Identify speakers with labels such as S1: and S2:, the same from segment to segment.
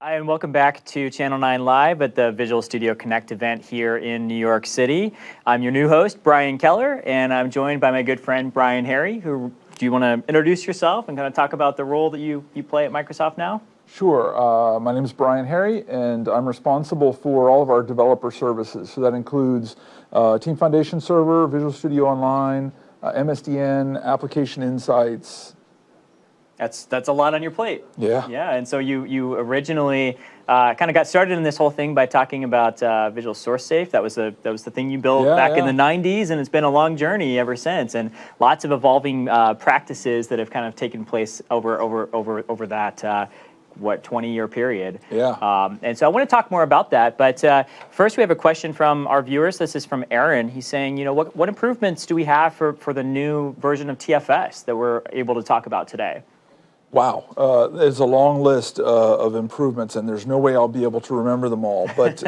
S1: Hi, and welcome back to Channel 9 Live at the Visual Studio Connect event here in New York City. I'm your new host, Brian Keller, and I'm joined by my good friend, Brian Harry. Do you want to introduce yourself and kind of talk about the role that you play at Microsoft now?
S2: Sure. My name is Brian Harry, and I'm responsible for all of our developer services. So that includes Team Foundation Server, Visual Studio Online, MSDN, Application Insights.
S1: That's a lot on your plate.
S2: Yeah.
S1: Yeah, and so you originally kind of got started in this whole thing by talking about Visual Source Safe. That was the thing you built back in the 90s, and it's been a long journey ever since, and lots of evolving practices that have kind of taken place over that 20-year period.
S2: Yeah.
S1: And so I want to talk more about that, but first we have a question from our viewers. This is from Aaron. He's saying, what improvements do we have for the new version of TFS that we're able to talk about today?
S2: Wow, there's a long list of improvements, and there's no way I'll be able to remember them all. But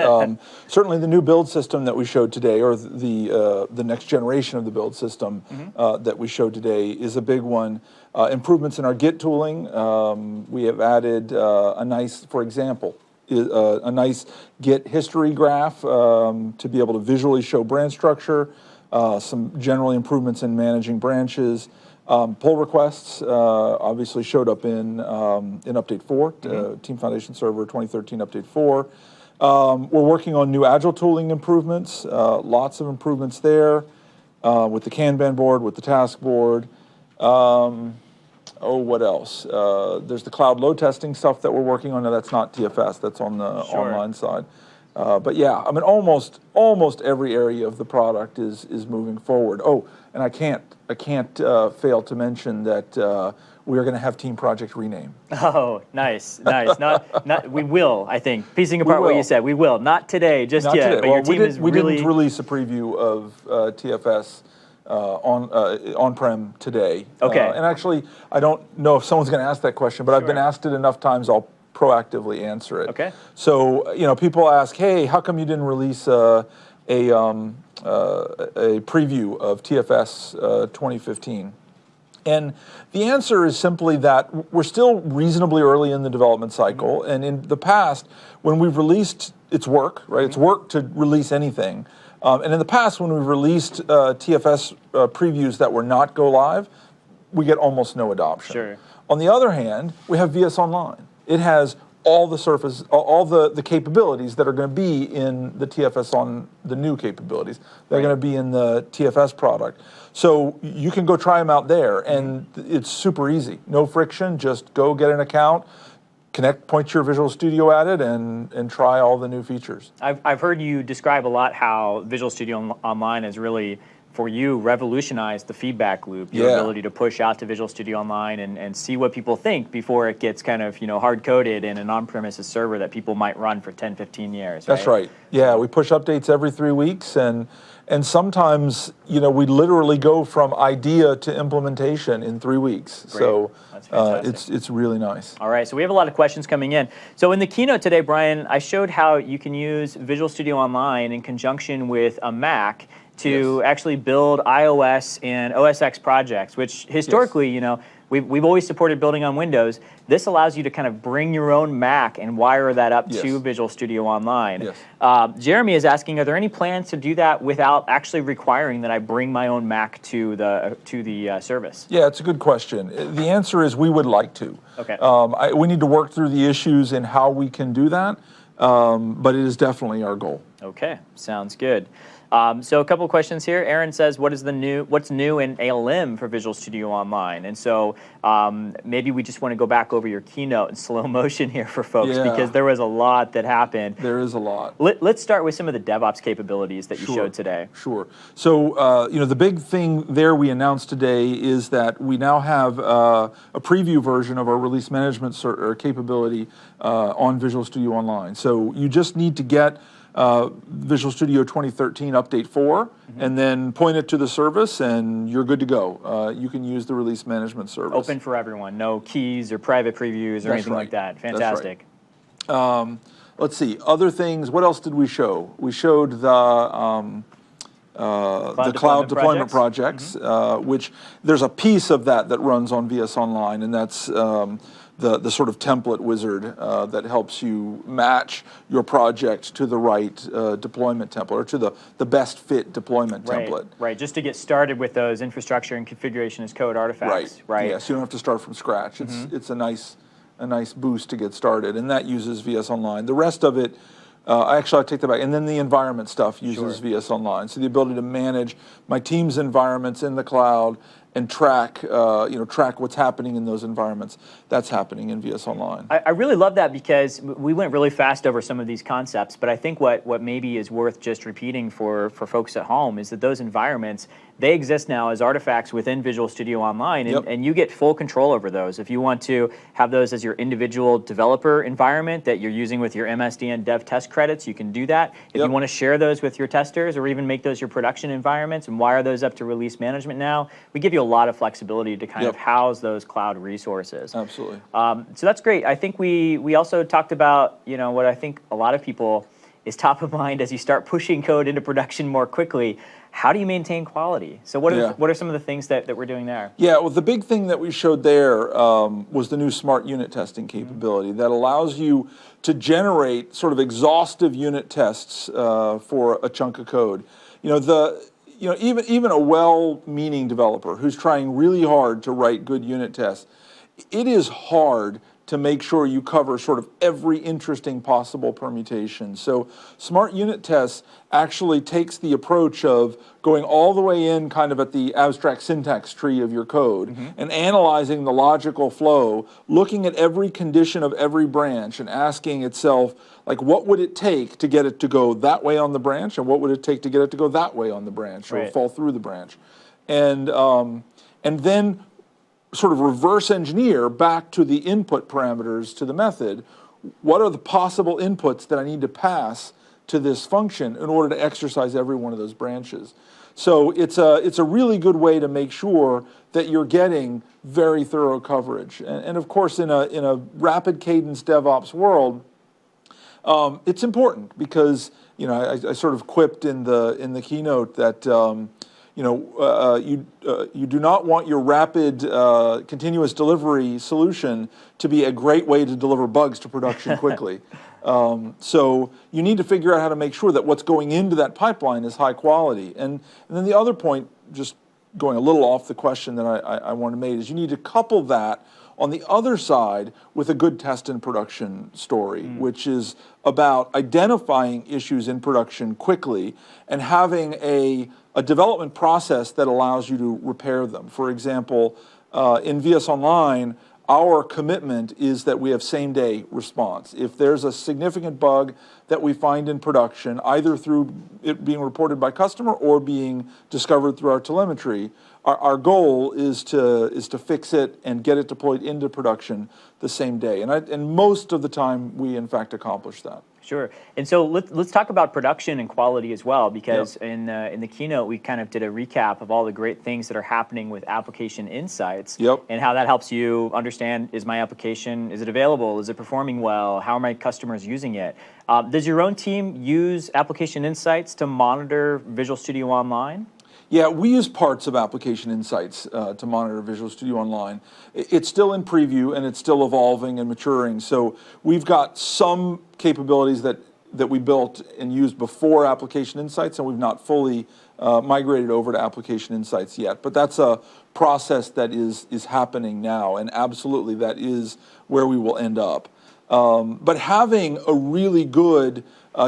S2: certainly the new build system that we showed today, or the next generation of the build system that we showed today, is a big one. Improvements in our Git tooling. We have added a nice Git history graph to be able to visually show branch structure. Some general improvements in managing branches. Pull requests obviously showed up in Update 4, Team Foundation Server 2013 Update 4. We're working on new Agile tooling improvements, lots of improvements there with the Kanban board, with the task board. What else? There's the cloud load testing stuff that we're working on. Now, that's not TFS, that's on the online side. But yeah, I mean, almost every area of the product is moving forward. Oh, and I can't fail to mention that we are going to have Team Project rename.
S1: Oh, nice. Not. We will. I think piecing apart what you said, we will. Not today, just
S2: not
S1: yet.
S2: Today.
S1: But
S2: well,
S1: your team is really.
S2: We didn't release a preview of TFS on-prem today.
S1: Okay.
S2: And actually, I don't know if someone's going to ask that question, but I've been asked it enough times. I'll proactively answer it.
S1: Okay.
S2: So people ask, hey, how come you didn't release a preview of TFS 2015? And the answer is simply that we're still reasonably early in the development cycle, and in the past, when we've released, it's work, right? It's work to release anything. And in the past, when we've released TFS previews that were not go live, we get almost no adoption.
S1: Sure.
S2: On the other hand, we have VS Online. It has all the capabilities that are going to be in the TFS on the new capabilities. They're going to be in the TFS product. So you can go try them out there, and it's super easy. No friction, just go get an account, connect, point to your Visual Studio at it, and try all the new features.
S1: I've heard you describe a lot how Visual Studio Online has really, for you, revolutionized the feedback loop, your ability to push out to Visual Studio Online and see what people think before it gets kind of hard-coded in an on-premises server that people might run for 10, 15 years.
S2: That's right. Yeah, we push updates every 3 weeks, and sometimes we literally go from idea to implementation in 3 weeks.
S1: Great.
S2: So
S1: that's fantastic.
S2: it's really nice.
S1: All right, so we have a lot of questions coming in. So in the keynote today, Brian, I showed how you can use Visual Studio Online in conjunction with a Mac to actually build iOS and OS X projects, which historically, we've always supported building on Windows. This allows you to kind of bring your own Mac and wire that up to Visual Studio Online.
S2: Yes.
S1: Jeremy is asking, are there any plans to do that without actually requiring that I bring my own Mac to the service?
S2: Yeah, it's a good question. The answer is we would like to.
S1: Okay.
S2: We need to work through the issues in how we can do that, but it is definitely our goal.
S1: Okay, sounds good. So a couple of questions here. Aaron says, what's new in ALM for Visual Studio Online? And so maybe we just want to go back over your keynote in slow motion here for folks because there was a lot that happened.
S2: There is a lot.
S1: Let's start with some of the DevOps capabilities that you showed today.
S2: Sure. So the big thing there we announced today is that we now have a preview version of our release management capability on Visual Studio Online. So you just need to get Visual Studio 2013 Update 4, and then point it to the service, and you're good to go. You can use the release management service.
S1: Open for everyone, no keys or private previews or anything like that. Fantastic.
S2: Let's see, other things, what else did we show? We showed the cloud deployment projects, which there's a piece of that runs on VS Online, and that's the sort of template wizard that helps you match your project to the right deployment template, or to the best fit deployment template.
S1: Right, just to get started with those infrastructure and configuration as code artifacts, right?
S2: Yeah, so you don't have to start from scratch. It's a nice boost to get started, and that uses VS Online. The rest of it, actually I take that back, and then the environment stuff uses VS Online. So the ability to manage my team's environments in the cloud and track what's happening in those environments. That's happening in VS Online.
S1: I really love that, because we went really fast over some of these concepts, but I think what maybe is worth just repeating for folks at home is that those environments, they exist now as artifacts within Visual Studio Online, and you get full control over those. If you want to have those as your individual developer environment that you're using with your MSDN dev test credits, you can do that. If you want to share those with your testers, or even make those your production environments and wire those up to release management now, we give you a lot of flexibility to kind of house those cloud resources.
S2: Absolutely.
S1: So that's great. I think we also talked about, what I think a lot of people is top of mind as you start pushing code into production more quickly. How do you maintain quality? So what are some of the things that we're doing there?
S2: Yeah, well, the big thing that we showed there was the new smart unit testing capability that allows you to generate sort of exhaustive unit tests for a chunk of code. Even a well-meaning developer who's trying really hard to write good unit tests, it is hard to make sure you cover sort of every interesting possible permutation. So smart unit tests actually takes the approach of going all the way in kind of at the abstract syntax tree of your code and analyzing the logical flow, looking at every condition of every branch and asking itself, like, what would it take to get it to go that way on the branch, and what would it take to get it to go that way on the branch, or fall through the branch? And then sort of reverse engineer back to the input parameters to the method. What are the possible inputs that I need to pass to this function in order to exercise every one of those branches? So it's a really good way to make sure that you're getting very thorough coverage. And of course, in a rapid cadence DevOps world, it's important because I sort of quipped in the keynote that you do not want your rapid continuous delivery solution to be a great way to deliver bugs to production quickly. So you need to figure out how to make sure that what's going into that pipeline is high quality. And then the other point, just going a little off the question that I want to make, is you need to couple that on the other side with a good test in production story, which is about identifying issues in production quickly and having a development process that allows you to repair them. For example, in VS Online, our commitment is that we have same-day response. If there's a significant bug that we find in production, either through it being reported by customer or being discovered through our telemetry, our goal is to fix it and get it deployed into production the same day. And most of the time, we in fact accomplish that.
S1: Sure. And so let's talk about production and quality as well, because in the keynote, we kind of did a recap of all the great things that are happening with application insights and how that helps you understand, is my application, is it available? Is it performing well? How are my customers using it? Does your own team use application insights to monitor Visual Studio Online?
S2: Yeah, we use parts of Application Insights to monitor Visual Studio Online. It's still in preview and it's still evolving and maturing. So we've got some capabilities that we built and used before Application Insights, and we've not fully migrated over to Application Insights yet. But that's a process that is happening now, and absolutely that is where we will end up. But having a really good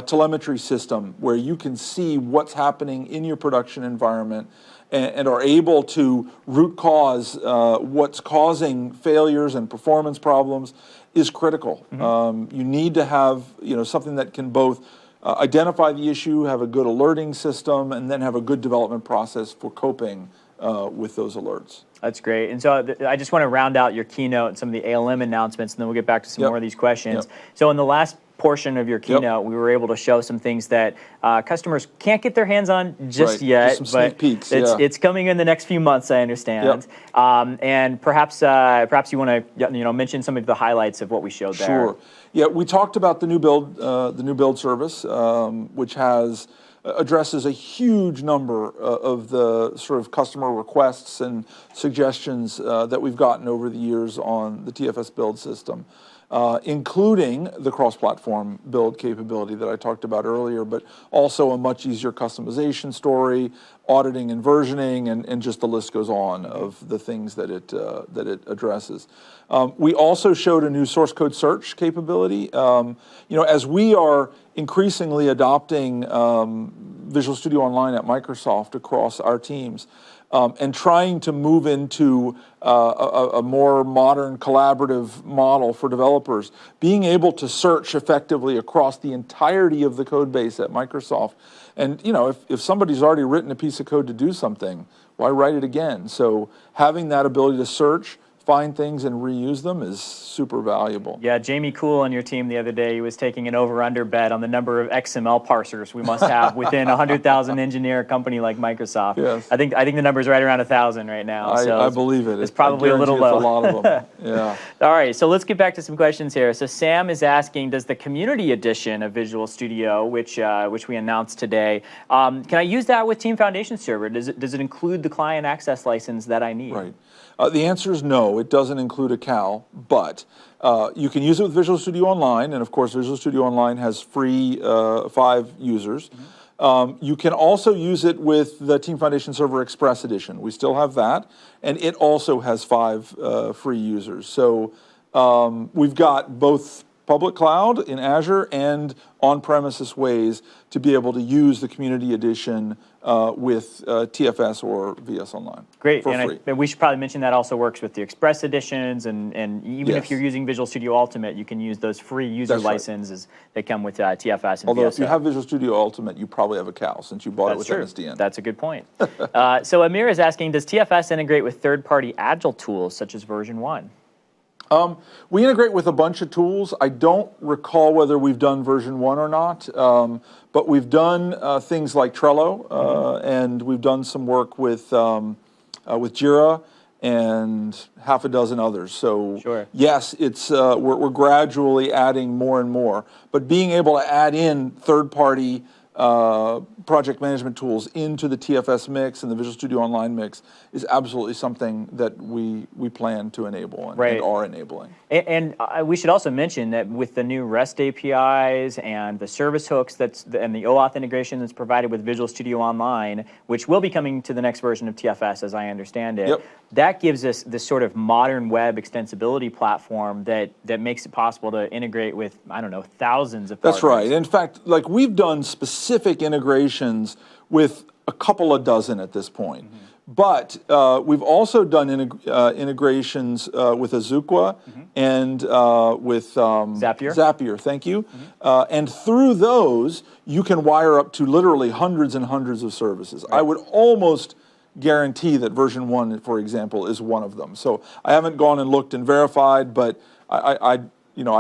S2: telemetry system where you can see what's happening in your production environment and are able to root cause what's causing failures and performance problems is critical. You need to have something that can both identify the issue, have a good alerting system, and then have a good development process for coping with those alerts.
S1: That's great. And so I just want to round out your keynote and some of the ALM announcements, and then we'll get back to some more of these questions. So in the last portion of your keynote, we were able to show some things that customers can't get their hands on just yet,
S2: just some sneak peeks,
S1: it's coming in the next few months, I understand. And perhaps you want to mention some of the highlights of what we showed there.
S2: Sure. Yeah, we talked about the new build service, which has addresses a huge number of the sort of customer requests and suggestions that we've gotten over the years on the TFS build system. Including the cross-platform build capability that I talked about earlier, but also a much easier customization story, auditing and versioning, and just the list goes on of the things that it addresses. We also showed a new source code search capability. As we are increasingly adopting Visual Studio Online at Microsoft across our teams, and trying to move into a more modern collaborative model for developers, being able to search effectively across the entirety of the code base at Microsoft. And if somebody's already written a piece of code to do something, why write it again? So having that ability to search, find things and reuse them is super valuable.
S1: Yeah, Jamie Cool on your team the other day, he was taking an over-under bet on the number of XML parsers we must have within a 100,000 engineer company like Microsoft.
S2: Yes.
S1: I think the number is right around 1,000 right now.
S2: I believe it.
S1: It's probably a little low.
S2: It's a lot of them. Yeah.
S1: All right, so let's get back to some questions here. So Sam is asking, does the community edition of Visual Studio, which we announced today, can I use that with Team Foundation Server? Does it include the client access license that I need?
S2: Right. The answer is no, it doesn't include a CAL, but you can use it with Visual Studio Online, and of course Visual Studio Online has free 5 users. You can also use it with the Team Foundation Server Express Edition. We still have that, and it also has 5 free users. So we've got both public cloud in Azure and on-premises ways to be able to use the Community Edition with TFS or VS Online.
S1: Great,
S2: for free.
S1: And we should probably mention that also works with the Express Editions, and even
S2: Yes.
S1: if you're using Visual Studio Ultimate, you can use those free user
S2: That's right.
S1: licenses that come with TFS and
S2: Although
S1: VS.
S2: if you have Visual Studio Ultimate, you probably have a CAL since you bought it with
S1: true.
S2: MSDN.
S1: That's a good point. So Amir is asking, does TFS integrate with third-party Agile tools such as version 1?
S2: We integrate with a bunch of tools. I don't recall whether we've done version 1 or not, but we've done things like Trello, and we've done some work with Jira and half a dozen others. So
S1: Sure.
S2: yes, it's we're gradually adding more and more, but being able to add in third-party project management tools into the TFS mix and the Visual Studio Online mix is absolutely something that we plan to enable and are enabling.
S1: And we should also mention that with the new REST APIs and the service hooks and the OAuth integration that's provided with Visual Studio Online, which will be coming to the next version of TFS as I understand it, that gives us this sort of modern web extensibility platform that makes it possible to integrate with, I don't know, thousands of partners.
S2: That's right. In fact, like we've done specific integrations with a couple of dozen at this point. But we've also done integrations with Azuqua and with Zapier, thank you. And through those, you can wire up to literally hundreds and hundreds of services. I would almost guarantee that version 1, for example, is one of them. So I haven't gone and looked and verified, but I'd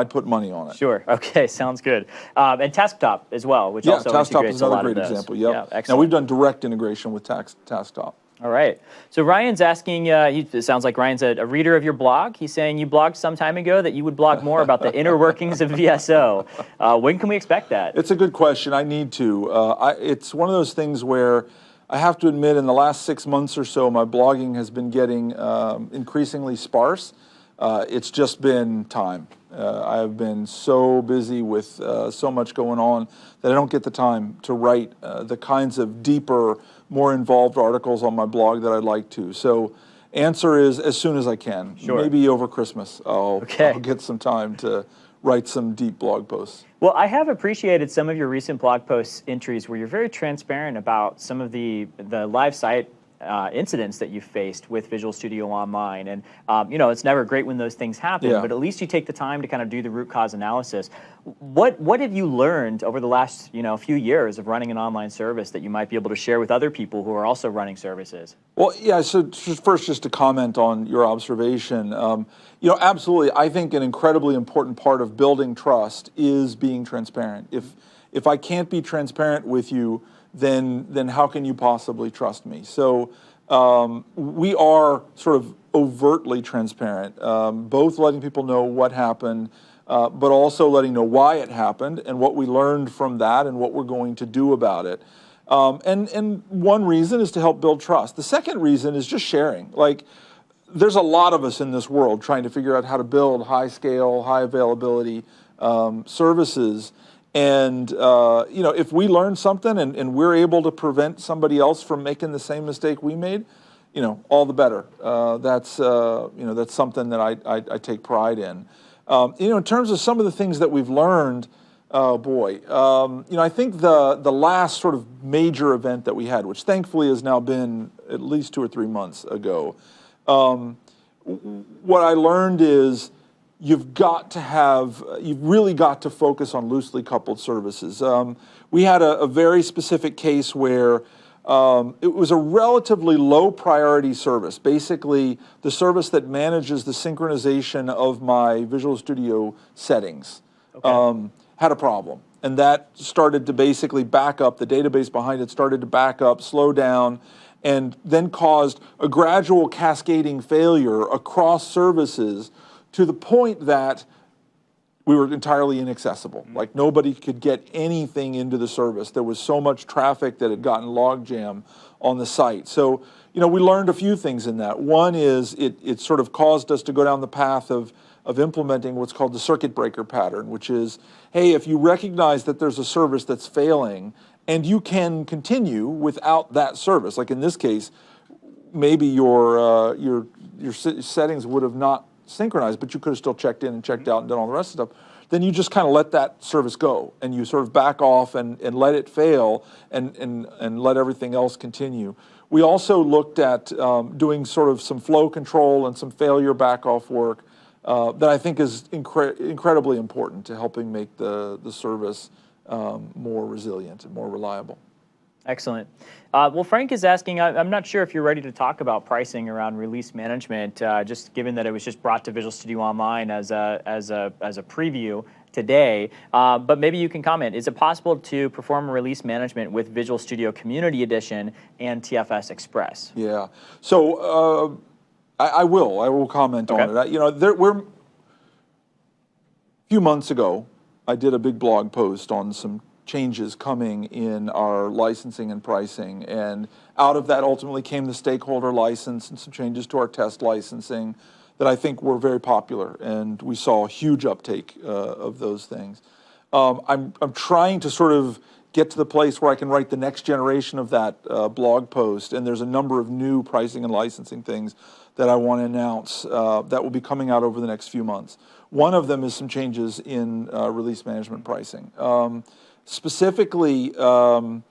S2: put money on it.
S1: Sure. Okay. Sounds good. And Tasktop as well, which also
S2: Tasktop
S1: integrates
S2: is
S1: a
S2: another
S1: lot
S2: great
S1: of those.
S2: example.
S1: Yeah, excellent.
S2: Now we've done direct integration with Tasktop.
S1: All right. So Ryan's asking, it sounds like Ryan's a reader of your blog. He's saying you blogged some time ago that you would blog more about the inner workings of VSO. When can we expect that?
S2: It's a good question. I need to. It's one of those things where I have to admit in the last 6 months or so, my blogging has been getting increasingly sparse. It's just been time. I have been so busy with so much going on that I don't get the time to write the kinds of deeper, more involved articles on my blog that I'd like to. So answer is as soon as I can.
S1: Sure.
S2: Maybe over Christmas I'll get some time to write some deep blog posts.
S1: Well, I have appreciated some of your recent blog post entries where you're very transparent about some of the live site incidents that you've faced with Visual Studio Online. And, it's never great when those things happen, but at least you take the time to kind of do the root cause analysis. What have you learned over the last, few years of running an online service that you might be able to share with other people who are also running services?
S2: Well, yeah, so first just to comment on your observation, absolutely, I think an incredibly important part of building trust is being transparent. If I can't be transparent with you, then how can you possibly trust me? So we are sort of overtly transparent, both letting people know what happened, but also letting know why it happened and what we learned from that and what we're going to do about it. And one reason is to help build trust. The second reason is just sharing. Like, there's a lot of us in this world trying to figure out how to build high scale, high availability services. And if we learn something and we're able to prevent somebody else from making the same mistake we made, all the better. That's something that I take pride in. In terms of some of the things that we've learned, oh boy, I think the last sort of major event that we had, which thankfully has now been at least 2 or 3 months ago, what I learned is you've really got to focus on loosely coupled services. We had a very specific case where it was a relatively low priority service, basically the service that manages the synchronization of my Visual Studio settings. Okay. Had a problem. And that started to basically back up, the database behind it started to back up, slow down, and then caused a gradual cascading failure across services to the point that we were entirely inaccessible. Like, nobody could get anything into the service. There was so much traffic that had gotten logjam on the site. So, we learned a few things in that. One is it sort of caused us to go down the path of implementing what's called the circuit breaker pattern, which is, hey, if you recognize that there's a service that's failing and you can continue without that service, like in this case, maybe your settings would have not synchronized, but you could have still checked in and checked out and done all the rest of the stuff, then you just kind of let that service go and you sort of back off and let it fail and let everything else continue. We also looked at doing sort of some flow control and some failure back off work that I think is incredibly important to helping make the service more resilient and more reliable.
S1: Excellent. Well, Frank is asking, I'm not sure if you're ready to talk about pricing around release management, just given that it was just brought to Visual Studio Online as a preview today, but maybe you can comment. Is it possible to perform release management with Visual Studio Community Edition and TFS Express?
S2: Yeah. So I will comment on it. A few months ago, I did a big blog post on some changes coming in our licensing and pricing, and out of that ultimately came the stakeholder license and some changes to our test licensing that I think were very popular, and we saw a huge uptake of those things. I'm trying to sort of get to the place where I can write the next generation of that blog post, and there's a number of new pricing and licensing things that I want to announce that will be coming out over the next few months. One of them is some changes in release management pricing. Specifically, I've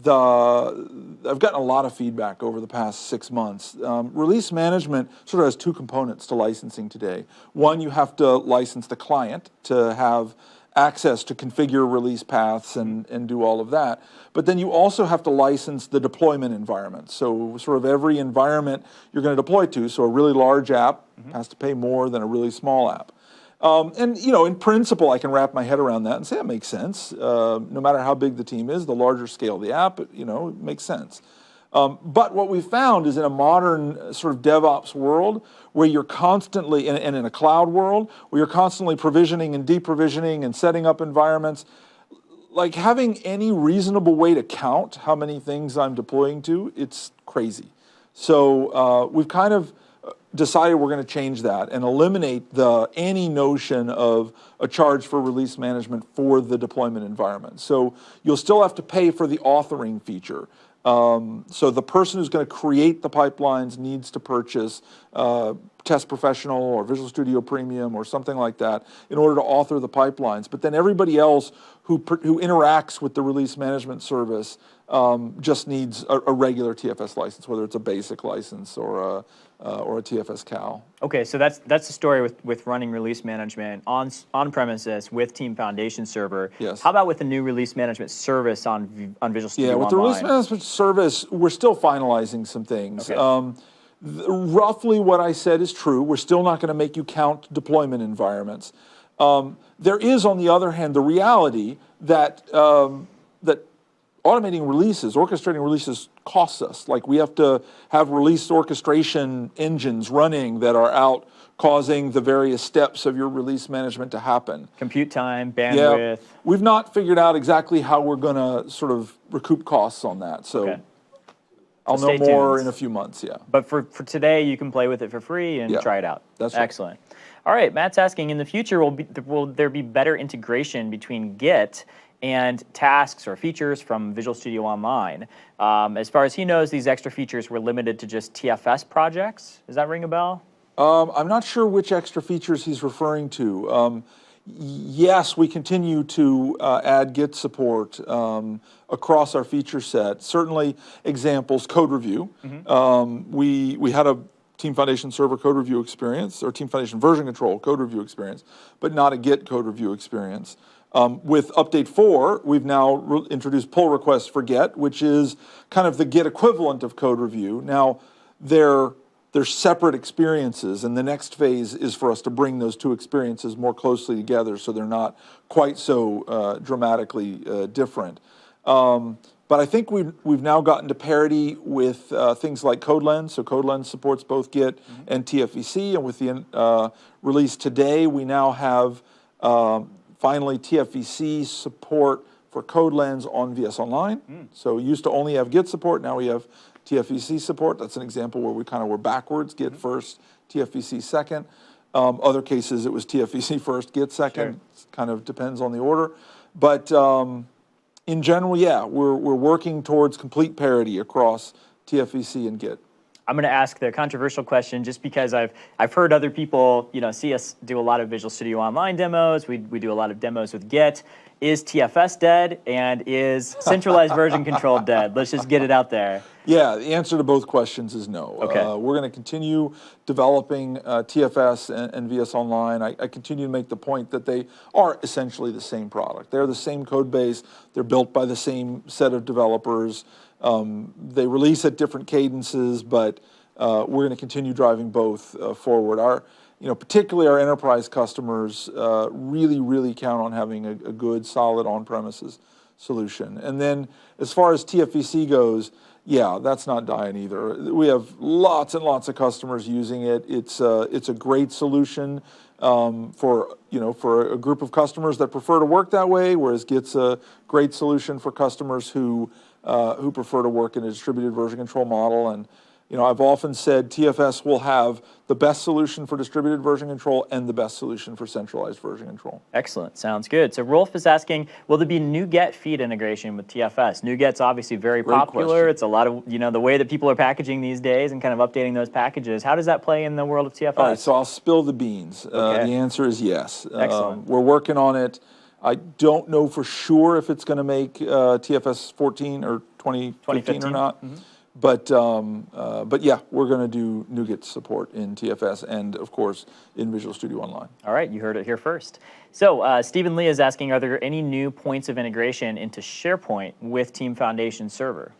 S2: gotten a lot of feedback over the past 6 months. Release management sort of has two components to licensing today. One, you have to license the client to have access to configure release paths and do all of that. But then you also have to license the deployment environment. So sort of every environment you're going to deploy to, so a really large app has to pay more than a really small app. In principle, I can wrap my head around that and say that makes sense. No matter how big the team is, the larger scale the app, it makes sense. But what we found is in a modern sort of DevOps world where you're constantly, and in a cloud world, where you're constantly provisioning and deprovisioning and setting up environments, like having any reasonable way to count how many things I'm deploying to, it's crazy. So we've kind of decided we're going to change that and eliminate any notion of a charge for release management for the deployment environment. So you'll still have to pay for the authoring feature. So the person who's going to create the pipelines needs to purchase Test Professional or Visual Studio Premium or something like that in order to author the pipelines. But then everybody else who interacts with the release management service just needs a regular TFS license, whether it's a basic license or a TFS Cal.
S1: Okay, so that's the story with running release management on premises with Team Foundation Server.
S2: Yes.
S1: How about with the new release management service on Visual Studio Online?
S2: Yeah, with the release management service, we're still finalizing some things. Okay. Roughly what I said is true. We're still not going to make you count deployment environments. There is, on the other hand, the reality that that automating releases, orchestrating releases costs us. Like we have to have release orchestration engines running that are out causing the various steps of your release management to happen.
S1: Compute time,
S2: Yeah,
S1: bandwidth.
S2: we've not figured out exactly how we're going to sort of recoup costs on that. So
S1: Okay.
S2: I'll know
S1: stay
S2: more
S1: tuned.
S2: in a few months, yeah.
S1: But for today, you can play with it for free and
S2: Yeah,
S1: try it out.
S2: that's right.
S1: Excellent. All right, Matt's asking, in the future, will there be better integration between Git and tasks or features from Visual Studio Online? As far as he knows, these extra features were limited to just TFS projects. Does that ring a bell?
S2: I'm not sure which extra features he's referring to. Yes, we continue to add Git support across our feature set. Certainly examples, code review. We had a Team Foundation Server code review experience, or Team Foundation version control code review experience, but not a Git code review experience. With Update 4, we've now introduced pull requests for Git, which is kind of the Git equivalent of code review. Now, they're separate experiences, and the next phase is for us to bring those two experiences more closely together so they're not quite so dramatically different. But I think we've now gotten to parity with things like CodeLens. So CodeLens supports both Git and TFVC, and with the release today, we now have finally TFVC support for CodeLens on VS Online. So we used to only have Git support, now we have TFVC support. That's an example where we kind of were backwards, Git first, TFVC second. Other cases it was TFVC first, Git second. Sure. Kind of depends on the order. But in general, yeah, we're working towards complete parity across TFVC and Git.
S1: I'm going to ask the controversial question just because I've heard other people, see us do a lot of Visual Studio Online demos. We do a lot of demos with Git. Is TFS dead, and is centralized version control dead? Let's just get it out there.
S2: Yeah, the answer to both questions is no.
S1: Okay.
S2: We're going to continue developing TFS and VS Online. I continue to make the point that they are essentially the same product. They're the same code base. They're built by the same set of developers. They release at different cadences, but we're going to continue driving both forward. Particularly our enterprise customers really count on having a good, solid on-premises solution. And then as far as TFVC goes, yeah, that's not dying either. We have lots and lots of customers using it. It's a great solution for a group of customers that prefer to work that way, whereas Git's a great solution for customers who prefer to work in a distributed version control model. And I've often said TFS will have the best solution for distributed version control and the best solution for centralized version control.
S1: Excellent, sounds good. So Rolf is asking, will there be NuGet feed integration with TFS? NuGet's obviously very popular. It's a lot of, the way that people are packaging these days and kind of updating those packages. How does that play in the world of TFS?
S2: All right, so I'll spill the beans.
S1: Okay.
S2: The answer is yes.
S1: Excellent.
S2: We're working on it. I don't know for sure if it's going to make TFS 14 or 2015 or not. But yeah, we're going to do NuGet support in TFS and, of course, in Visual Studio Online.
S1: All right, you heard it here first. So Stephen Lee is asking, are there any new points of integration into SharePoint with Team Foundation Server?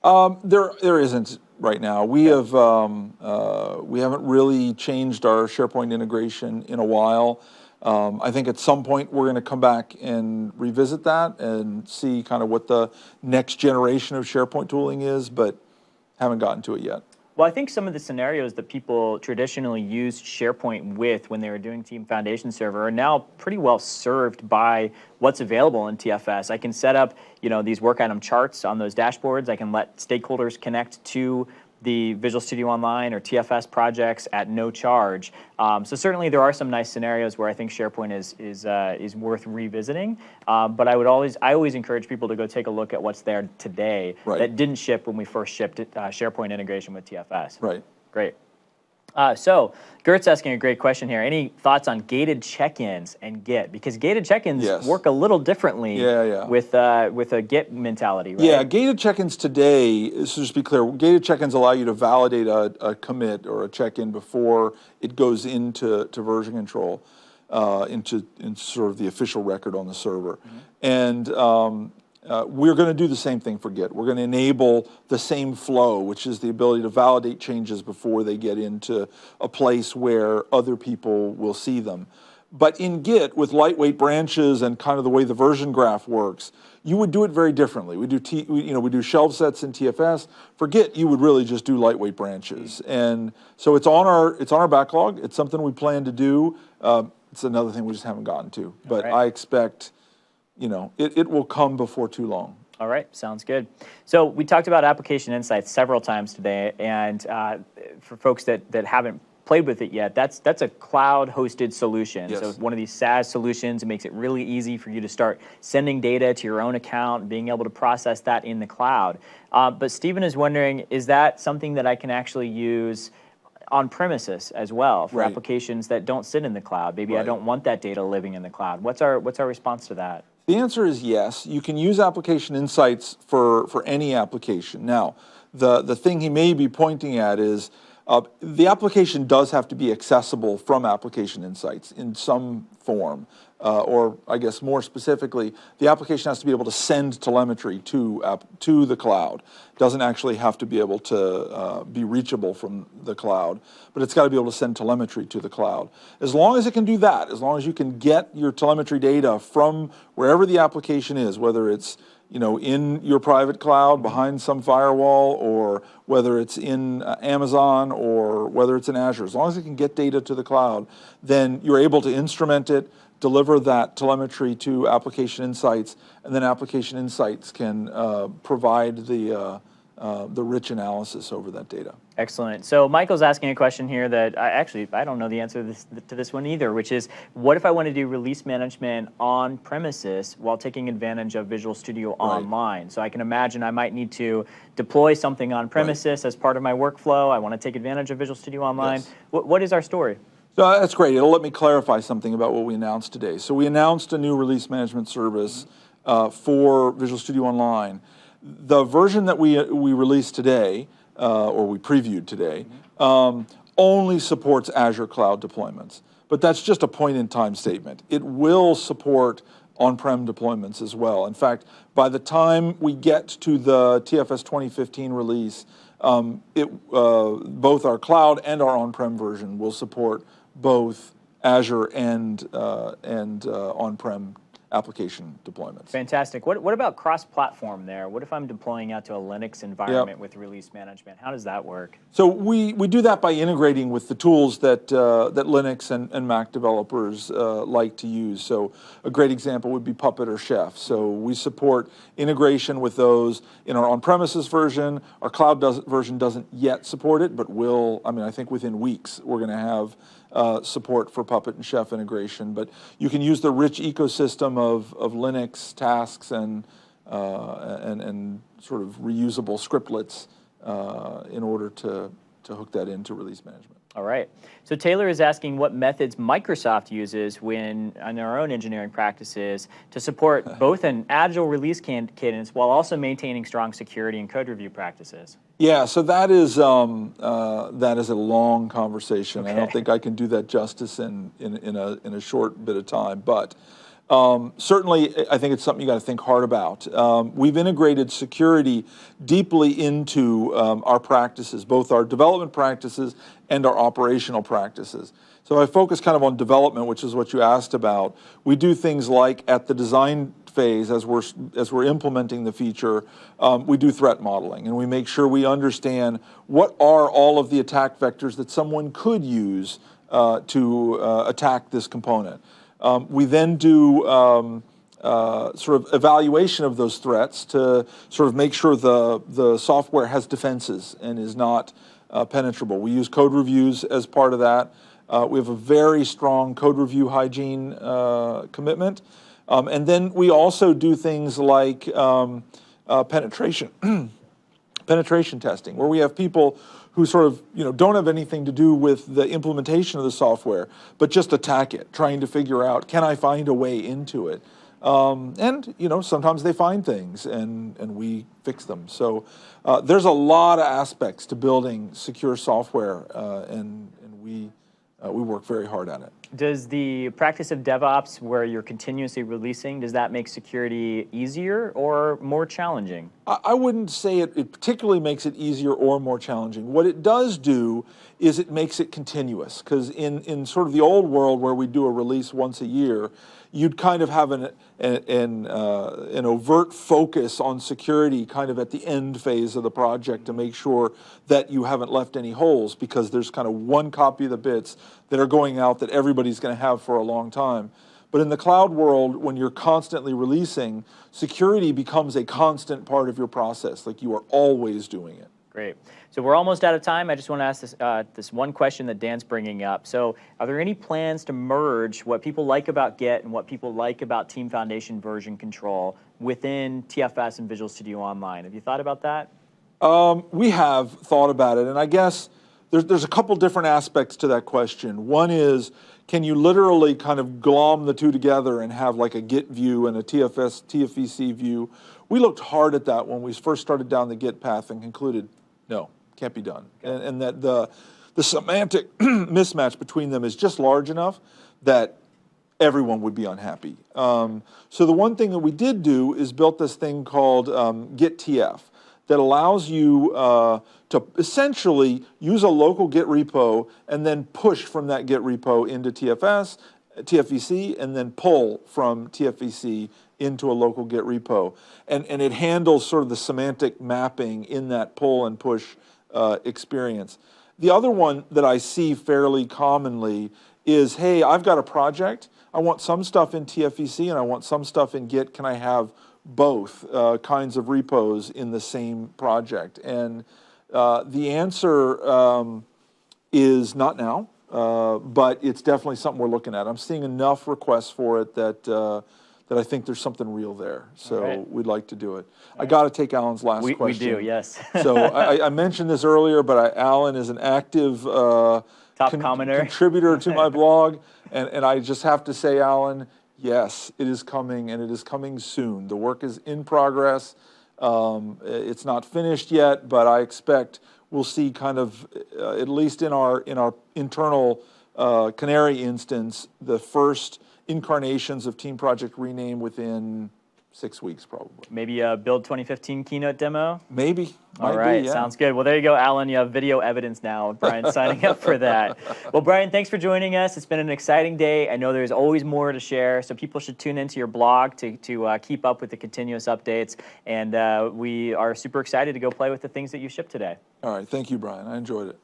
S2: There isn't right now. We haven't really changed our SharePoint integration in a while. I think at some point we're going to come back and revisit that and see kind of what the next generation of SharePoint tooling is, but haven't gotten to it yet.
S1: Well, I think some of the scenarios that people traditionally used SharePoint with when they were doing Team Foundation Server are now pretty well served by what's available in TFS. I can set up, these work item charts on those dashboards. I can let stakeholders connect to the Visual Studio Online or TFS projects at no charge. So certainly there are some nice scenarios where I think SharePoint is worth revisiting. But I always encourage people to go take a look at what's there today that didn't ship when we first shipped SharePoint integration with TFS.
S2: Right.
S1: Great. So Gert's asking a great question here. Any thoughts on gated check-ins and Git? Because gated check-ins work a little differently with a Git mentality, right?
S2: Yeah, gated check-ins today, so just to be clear, gated check-ins allow you to validate a commit or a check-in before it goes into version control, into sort of the official record on the server. And we're going to do the same thing for Git. We're going to enable the same flow, which is the ability to validate changes before they get into a place where other people will see them. But in Git, with lightweight branches and kind of the way the version graph works, you would do it very differently. We do shelf sets in TFS. For Git, you would really just do lightweight branches, and so it's on our backlog. It's something we plan to do. It's another thing we just haven't gotten to, but
S1: right.
S2: I expect, it will come before too long.
S1: All right, sounds good. So we talked about application insights several times today, and for folks that haven't played with it yet, that's a cloud-hosted solution.
S2: Yes.
S1: So one of these SaaS solutions. It makes it really easy for you to start sending data to your own account and being able to process that in the cloud. But Stephen is wondering, is that something that I can actually use on premises as well for
S2: Right.
S1: applications that don't sit in the cloud? Maybe I
S2: Right.
S1: don't want that data living in the cloud. What's our response to that?
S2: The answer is yes. You can use application insights for any application. Now, the thing he may be pointing at is the application does have to be accessible from application insights in some form. Or I guess more specifically, the application has to be able to send telemetry to the cloud. It doesn't actually have to be able to be reachable from the cloud, but it's got to be able to send telemetry to the cloud. As long as it can do that, as long as you can get your telemetry data from wherever the application is, whether it's in your private cloud behind some firewall, or whether it's in Amazon, or whether it's in Azure, as long as it can get data to the cloud, then you're able to instrument it, deliver that telemetry to application insights, and then application insights can provide the rich analysis over that data.
S1: Excellent. So Michael's asking a question here that I don't know the answer to this one either, which is, what if I want to do release management on premises while taking advantage of Visual Studio Online? So I can imagine I might need to deploy something on premises as part of my workflow. I want to take advantage of Visual Studio Online.
S2: Yes.
S1: What is our story?
S2: So that's great. It'll let me clarify something about what we announced today. So we announced a new release management service for Visual Studio Online. The version that we released today, or we previewed today, only supports Azure cloud deployments. But that's just a point-in-time statement. It will support on-prem deployments as well. In fact, by the time we get to the TFS 2015 release, both our cloud and our on-prem version will support both Azure and on-prem application deployments.
S1: Fantastic. What about cross-platform there? What if I'm deploying out to a Linux environment with release management? How does that work?
S2: So we do that by integrating with the tools that Linux and Mac developers like to use. So a great example would be Puppet or Chef. So we support integration with those in our on-premises version. Our cloud version doesn't yet support it, but will. I think within weeks we're going to have support for Puppet and Chef integration. But you can use the rich ecosystem of Linux tasks and sort of reusable scriptlets in order to hook that into release management.
S1: All right. So Taylor is asking what methods Microsoft uses in our own engineering practices to support both an agile release cadence while also maintaining strong security and code review practices.
S2: Yeah, so that is a long conversation. Okay. I don't think I can do that justice in a short bit of time, but certainly I think it's something you got to think hard about. We've integrated security deeply into our practices, both our development practices and our operational practices. So I focus kind of on development, which is what you asked about. We do things like at the design phase, as we're implementing the feature, we do threat modeling, and we make sure we understand what are all of the attack vectors that someone could use to attack this component. We then do sort of evaluation of those threats to sort of make sure the software has defenses and is not penetrable. We use code reviews as part of that. We have a very strong code review hygiene commitment. And then we also do things like penetration testing, where we have people who sort of don't have anything to do with the implementation of the software, but just attack it, trying to figure out, can I find a way into it? And sometimes they find things, and we fix them. So there's a lot of aspects to building secure software, and we work very hard at it.
S1: Does the practice of DevOps, where you're continuously releasing, does that make security easier or more challenging?
S2: I wouldn't say it particularly makes it easier or more challenging. What it does do is it makes it continuous, because in sort of the old world where we do a release once a year, you'd kind of have an overt focus on security kind of at the end phase of the project to make sure that you haven't left any holes, because there's kind of one copy of the bits that are going out that everybody's going to have for a long time. But in the cloud world, when you're constantly releasing, security becomes a constant part of your process, like you are always doing it.
S1: Great. So we're almost out of time. I just want to ask this one question that Dan's bringing up. So are there any plans to merge what people like about Git and what people like about Team Foundation version control within TFS and Visual Studio Online? Have you thought about that?
S2: We have thought about it, and I guess there's a couple different aspects to that question. One is, can you literally kind of glom the two together and have like a Git view and a TFEC view? We looked hard at that when we first started down the Git path and concluded, no, can't be done. Okay. And that the semantic mismatch between them is just large enough that everyone would be unhappy. So the one thing that we did do is built this thing called Git TF that allows you to essentially use a local Git repo and then push from that Git repo into TFEC, and then pull from TFEC into a local Git repo. And it handles sort of the semantic mapping in that pull and push experience. The other one that I see fairly commonly is, hey, I've got a project. I want some stuff in TFEC and I want some stuff in Git. Can I have both kinds of repos in the same project? And the answer is not now, but it's definitely something we're looking at. I'm seeing enough requests for it that I think there's something real there. So we'd like to do it. I got to take Alan's last question.
S1: We do, yes.
S2: So I mentioned this earlier, but Alan is an active
S1: top commenter
S2: contributor to my blog, and I just have to say, Alan, yes, it is coming, and it is coming soon. The work is in progress. It's not finished yet, but I expect we'll see kind of, at least in our internal Canary instance, the first incarnations of Team Project Rename within 6 weeks, probably.
S1: Maybe a Build 2015 keynote demo?
S2: Maybe.
S1: All right,
S2: yeah.
S1: Sounds good. Well, there you go, Alan. You have video evidence now of Brian signing up for that. Well, Brian, thanks for joining us. It's been an exciting day. I know there's always more to share, so people should tune into your blog to keep up with the continuous updates. And we are super excited to go play with the things that you shipped today.
S2: All right. Thank you, Brian. I enjoyed it.